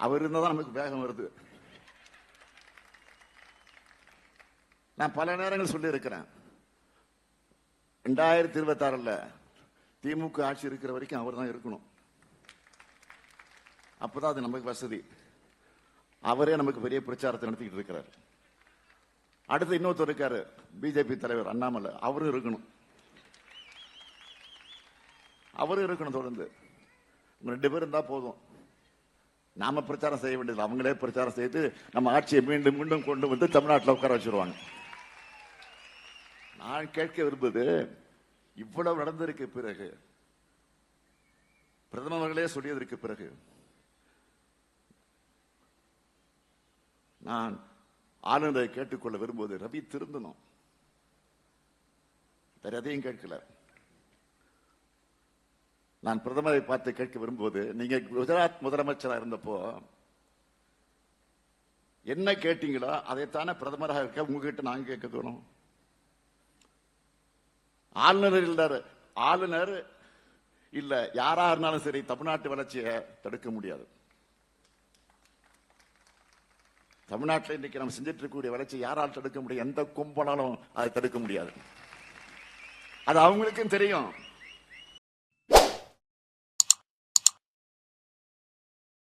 அவர் இருந்தால் தான் நமக்கு வேகம் வருது. நான் பல நேரங்கள் சொல்லி இருக்கிறேன், 2026 திமுக ஆட்சி இருக்கிற வரைக்கும் அவர் தான் இருக்கணும். அப்பதான் அது நமக்கு வசதி. அவரே நமக்கு பெரிய பிரச்சாரத்தை நடத்திக்கிட்டு இருக்கிறார். அடுத்து இன்னொருத்தர் இருக்காரு, பிஜேபி தலைவர் அண்ணாமலை, அவரும் இருக்கணும். அவரும் இருக்கணும். தொடர்ந்து 2 பேர் இருந்தா போதும். நாம பிரச்சாரம் செய்ய வேண்டியது, அவங்களே பிரச்சாரம் செய்து நம்ம ஆட்சியை மீண்டும் மீண்டும் கொண்டு வந்து தமிழ்நாட்டில் உட்கார வச்சிருவாங்க. நான் கேட்க விரும்புவது, இவ்வளவு நடந்திருக்கு பிறகு, பிரதமர்களே சொல்லியதற்கு பிறகு, நான் ஆளுநரை கேட்டுக்கொள்ள விரும்புவது, ரவி திருந்தணும், வேற எதையும் கேட்கல. நான் பிரதமரை பார்த்து கேட்க விரும்புவது, நீங்க குஜராத் முதலமைச்சராக இருந்தப்போ என்ன கேட்டீங்களோ அதைத்தானே பிரதமராக இருக்க உங்ககிட்ட நாங்க கேட்க தோணும். ஆளுநர் இல்ல யாரா இருந்தாலும் சரி, தமிழ்நாட்டு வளர்ச்சியை தடுக்க முடியாது. தமிழ்நாட்டில் இன்னைக்கு நம்ம செஞ்சிட்டு இருக்கக்கூடிய வளர்ச்சி யாரால் தடுக்க முடியும்? எந்த கும்பலாலும் அதை தடுக்க முடியாது. அது அவங்களுக்கும் தெரியும்.